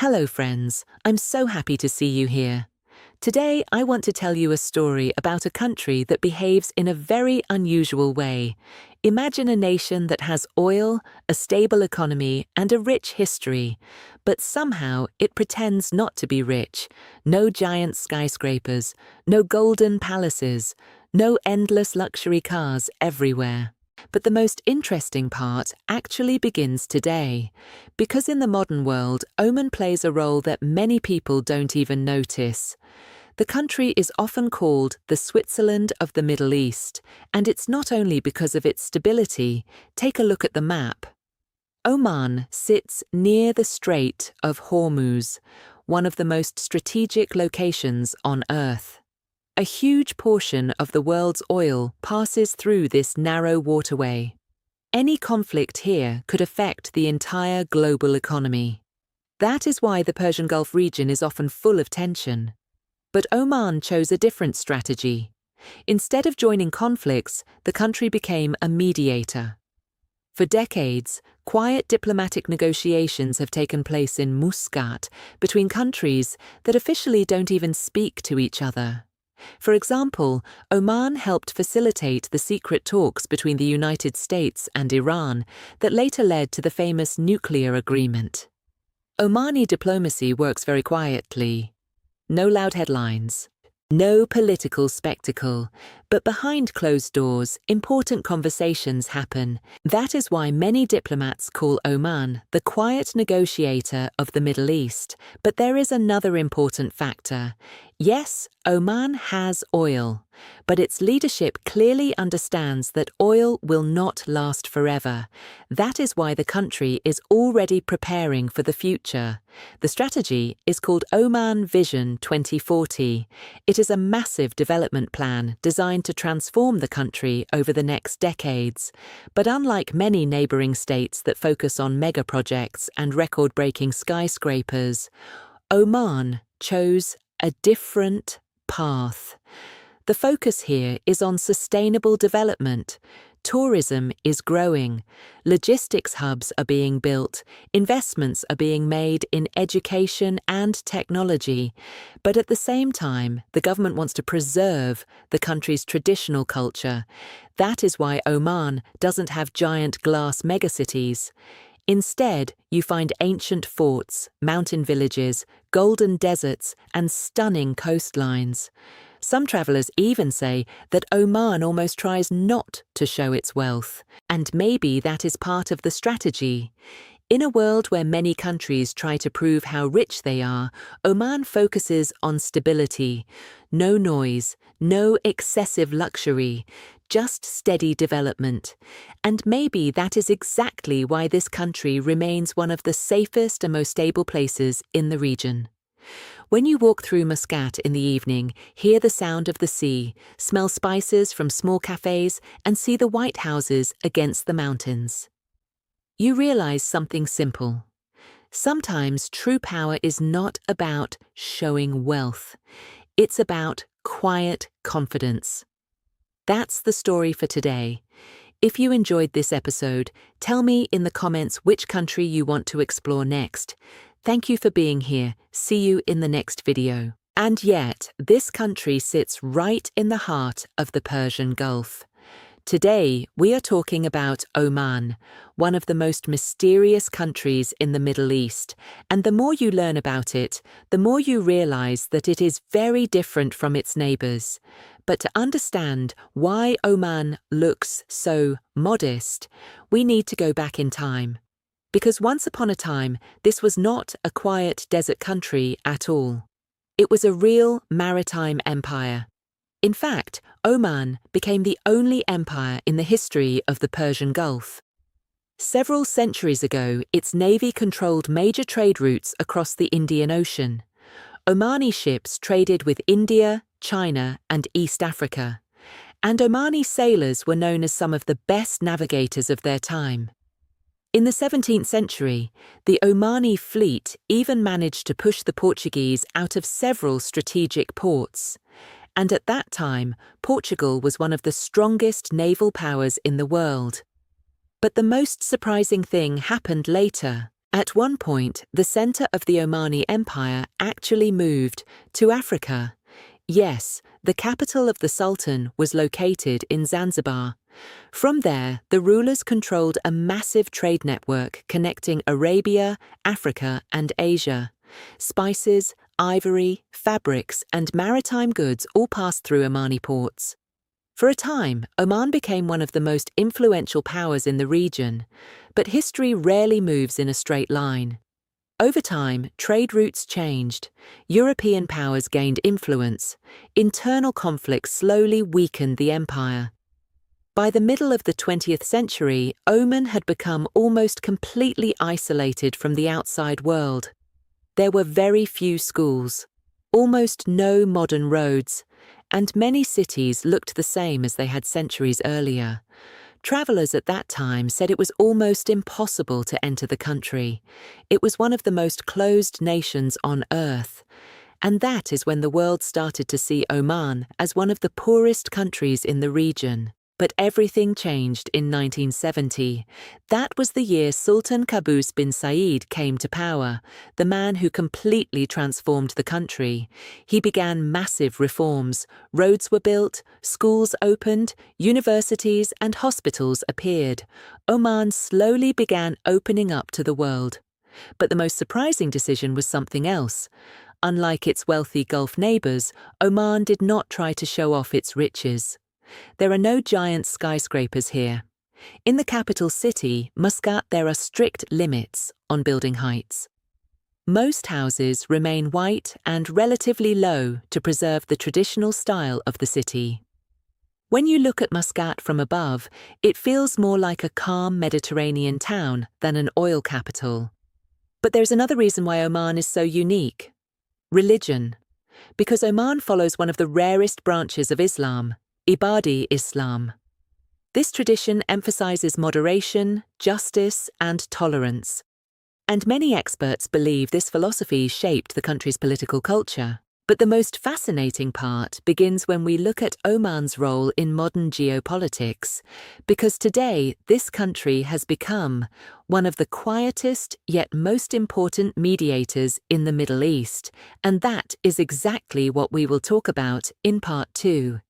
Hello friends, I'm so happy to see you here. Today I want to tell you a story about a country that behaves in a very unusual way. Imagine a nation that has oil, a stable economy, and a rich history, but somehow it pretends not to be rich. No giant skyscrapers, no golden palaces, no endless luxury cars everywhere. But the most interesting part actually begins today, because in the modern world, Oman plays a role that many people don't even notice. The country is often called the Switzerland of the Middle East, and it's not only because of its stability. Take a look at the map. Oman sits near the Strait of Hormuz, one of the most strategic locations on Earth. A huge portion of the world's oil passes through this narrow waterway. Any conflict here could affect the entire global economy. That is why the Persian Gulf region is often full of tension. But Oman chose a different strategy. Instead of joining conflicts, the country became a mediator. For decades, quiet diplomatic negotiations have taken place in Muscat between countries that officially don't even speak to each other. For example, Oman helped facilitate the secret talks between the United States and Iran that later led to the famous nuclear agreement. Omani diplomacy works very quietly. No loud headlines, no political spectacle, but behind closed doors, important conversations happen. That is why many diplomats call Oman the quiet negotiator of the Middle East. But there is another important factor. Yes, Oman has oil, but its leadership clearly understands that oil will not last forever. That is why the country is already preparing for the future. The strategy is called Oman Vision 2040. It is a massive development plan designed to transform the country over the next decades. But unlike many neighboring states that focus on megaprojects and record-breaking skyscrapers, Oman chose a different path. The focus here is on sustainable development. Tourism is growing, logistics hubs are being built, investments are being made in education and technology. But at the same time, the government wants to preserve the country's traditional culture. That is why Oman doesn't have giant glass megacities. Instead, you find ancient forts, mountain villages, golden deserts, and stunning coastlines. Some travelers even say that Oman almost tries not to show its wealth, and maybe that is part of the strategy. In a world where many countries try to prove how rich they are, Oman focuses on stability. No noise, no excessive luxury, just steady development. And maybe that is exactly why this country remains one of the safest and most stable places in the region. When you walk through Muscat in the evening, hear the sound of the sea, smell spices from small cafes, and see the white houses against the mountains, you realize something simple. Sometimes true power is not about showing wealth. It's about quiet confidence. That's the story for today. If you enjoyed this episode, tell me in the comments which country you want to explore next. Thank you for being here. See you in the next video. And yet, this country sits right in the heart of the Persian Gulf. Today, we are talking about Oman, one of the most mysterious countries in the Middle East. And the more you learn about it, the more you realize that it is very different from its neighbors. But to understand why Oman looks so modest, we need to go back in time. Because once upon a time, this was not a quiet desert country at all. It was a real maritime empire. In fact, Oman became the only empire in the history of the Persian Gulf. Several centuries ago, its navy controlled major trade routes across the Indian Ocean. Omani ships traded with India, China, and East Africa. And Omani sailors were known as some of the best navigators of their time. In the 17th century, the Omani fleet even managed to push the Portuguese out of several strategic ports. And at that time, Portugal was one of the strongest naval powers in the world. But the most surprising thing happened later. At one point, the center of the Omani Empire actually moved to Africa. Yes, the capital of the Sultan was located in Zanzibar. From there, the rulers controlled a massive trade network connecting Arabia, Africa, and Asia. Spices, ivory, fabrics, and maritime goods all passed through Omani ports. For a time, Oman became one of the most influential powers in the region, but history rarely moves in a straight line. Over time, trade routes changed, European powers gained influence, internal conflicts slowly weakened the empire. By the middle of the 20th century, Oman had become almost completely isolated from the outside world. There were very few schools, almost no modern roads, and many cities looked the same as they had centuries earlier. Travelers at that time said it was almost impossible to enter the country. It was one of the most closed nations on earth. And that is when the world started to see Oman as one of the poorest countries in the region. But everything changed in 1970. That was the year Sultan Qaboos bin Said came to power, the man who completely transformed the country. He began massive reforms. Roads were built, schools opened, universities and hospitals appeared. Oman slowly began opening up to the world. But the most surprising decision was something else. Unlike its wealthy Gulf neighbors, Oman did not try to show off its riches. There are no giant skyscrapers here. In the capital city, Muscat, there are strict limits on building heights. Most houses remain white and relatively low to preserve the traditional style of the city. When you look at Muscat from above, it feels more like a calm Mediterranean town than an oil capital. But there's another reason why Oman is so unique: religion. Because Oman follows one of the rarest branches of Islam, Ibadi Islam. This tradition emphasizes moderation, justice, and tolerance. And many experts believe this philosophy shaped the country's political culture. But the most fascinating part begins when we look at Oman's role in modern geopolitics, because today this country has become one of the quietest yet most important mediators in the Middle East, and that is exactly what we will talk about in part 2.